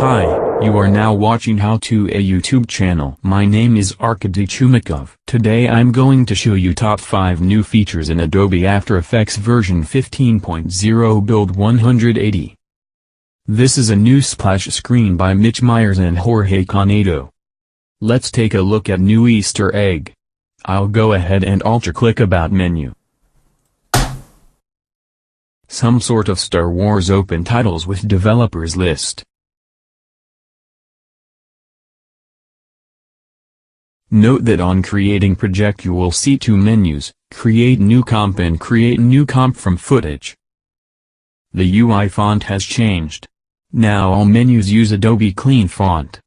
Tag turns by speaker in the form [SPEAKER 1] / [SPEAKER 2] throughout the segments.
[SPEAKER 1] Hi, you are now watching How To a YouTube channel. My name is Arkady Chumikov. Today I'm going to show you top 5 new features in Adobe After Effects version 15.0 build 180. This is a new splash screen by Mitch Myers and Jorge Canedo. Let's take a look at new Easter egg. I'll go ahead and Alt-click About menu. Some sort of Star Wars open titles with developers list. Note that on creating project you will see 2 menus, Create New Comp and Create New Comp from Footage. The UI font has changed. Now all menus use Adobe Clean Font.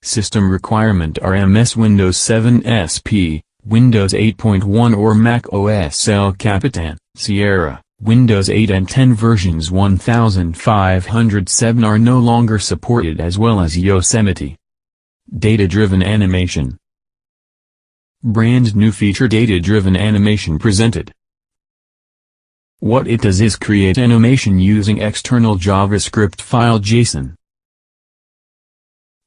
[SPEAKER 1] System requirement are MS Windows 7 SP, Windows 8.1 or Mac OS El Capitan, Sierra. Windows 8 and 10 versions 1507 are no longer supported, as well as Yosemite. Data-driven animation. Brand new feature Data-driven animation presented. What it does is create animation using external JavaScript file JSON.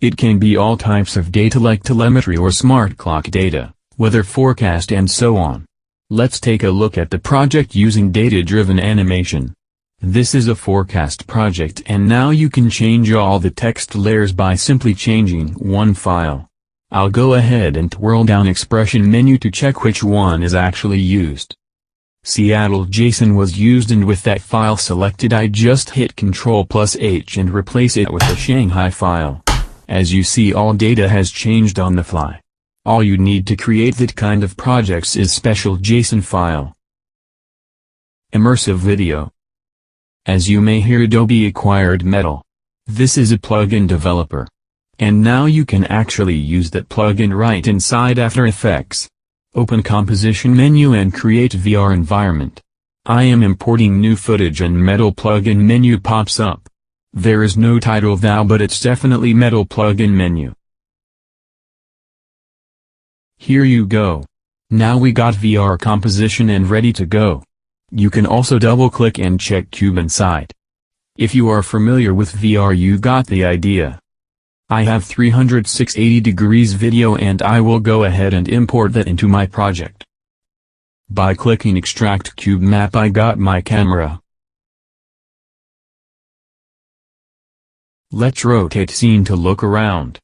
[SPEAKER 1] It can be all types of data like telemetry or smart clock data, weather forecast and so on. Let's take a look at the project using data-driven animation. This is a forecast project, and now you can change all the text layers by simply changing one file. I'll go ahead and twirl down expression menu to check which one is actually used. Seattle JSON was used, and with that file selected I just hit Ctrl+H and replace it with the Shanghai file. As you see, all data has changed on the fly. All you need to create that kind of projects is special JSON file. Immersive video. As you may hear, Adobe acquired Metal. This is a plugin developer. And now you can actually use that plugin right inside After Effects. Open Composition menu and create VR environment. I am importing new footage and Metal plugin menu pops up. There is no title though, but it's definitely Metal plugin menu. Here you go. Now we got VR composition and ready to go. You can also double click and check cube inside. If you are familiar with VR, you got the idea. I have 360 degrees video and I will go ahead and import that into my project. By clicking extract cube map I got my camera. Let's rotate scene to look around.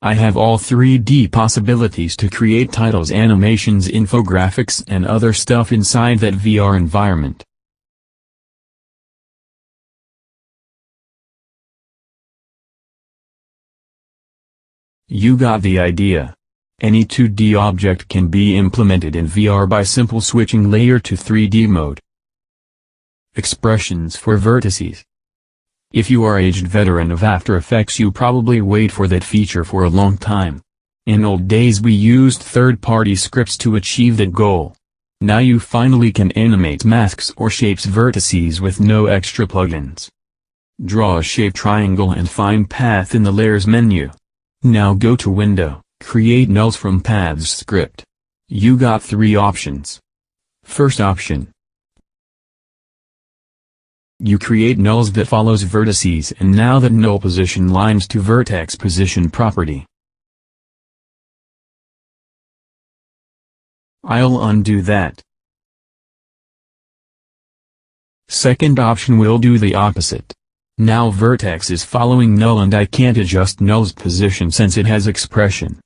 [SPEAKER 1] I have all 3D possibilities to create titles, animations, infographics and other stuff inside that VR environment. You got the idea. Any 2D object can be implemented in VR by simple switching layer to 3D mode. Expressions for vertices. If you are aged veteran of After Effects, you probably wait for that feature for a long time. In old days we used third-party scripts to achieve that goal. Now you finally can animate masks or shapes vertices with no extra plugins. Draw a shape triangle and find path in the layers menu. Now go to Window, create nulls from Paths script. You got 3 options. First option. You create nulls that follows vertices, and now that null position lines to vertex position property. I'll undo that. Second option will do the opposite. Now vertex is following null and I can't adjust null's position since it has expression.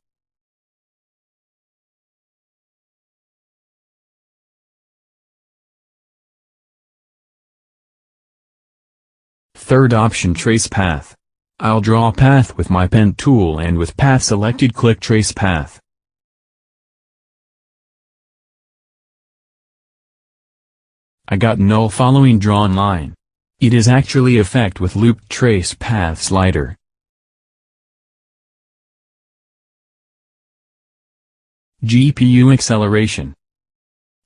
[SPEAKER 1] Third option, trace path. I'll draw a path with my pen tool and with path selected click trace path. I got null following drawn line. It is actually effect with looped trace path slider. GPU acceleration.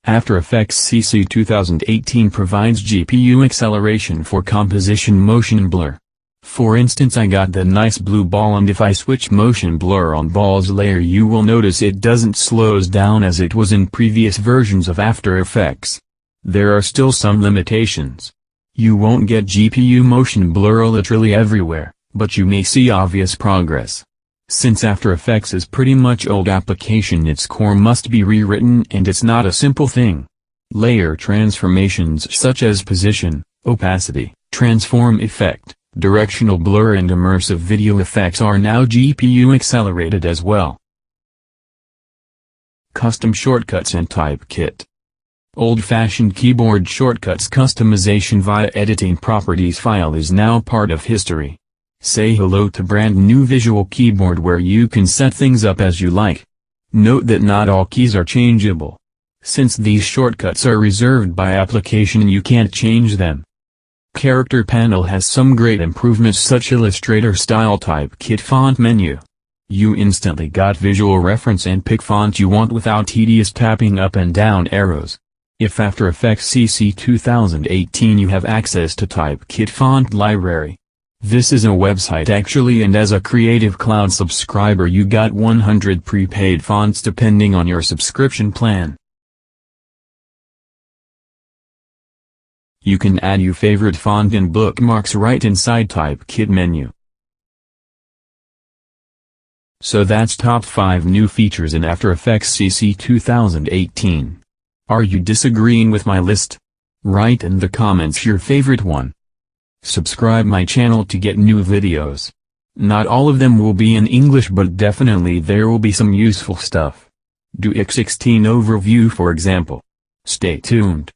[SPEAKER 1] After Effects CC 2018 provides GPU acceleration for composition motion blur. For instance, I got the nice blue ball, and if I switch motion blur on ball's layer, you will notice it doesn't slows down as it was in previous versions of After Effects. There are still some limitations. You won't get GPU motion blur literally everywhere, but you may see obvious progress. Since After Effects is pretty much old application, its core must be rewritten, and it's not a simple thing. Layer transformations such as position, opacity, transform effect, directional blur and immersive video effects are now GPU accelerated as well. Custom shortcuts and type kit. Old-fashioned keyboard shortcuts customization via editing properties file is now part of history. Say hello to brand new Visual Keyboard where you can set things up as you like. Note that not all keys are changeable. Since these shortcuts are reserved by application, you can't change them. Character Panel has some great improvements such Illustrator style type kit font menu. You instantly got visual reference and pick font you want without tedious tapping up and down arrows. If After Effects CC 2018 you have access to Type Kit Font Library. This is a website actually, and as a Creative Cloud subscriber you got 100 prepaid fonts depending on your subscription plan. You can add your favorite font and bookmarks right inside Type Kit menu. So that's top 5 new features in After Effects CC 2018. Are you disagreeing with my list? Write in the comments your favorite one. Subscribe my channel to get new videos. Not all of them will be in English, but definitely there will be some useful stuff. Do X16 overview for example. Stay tuned.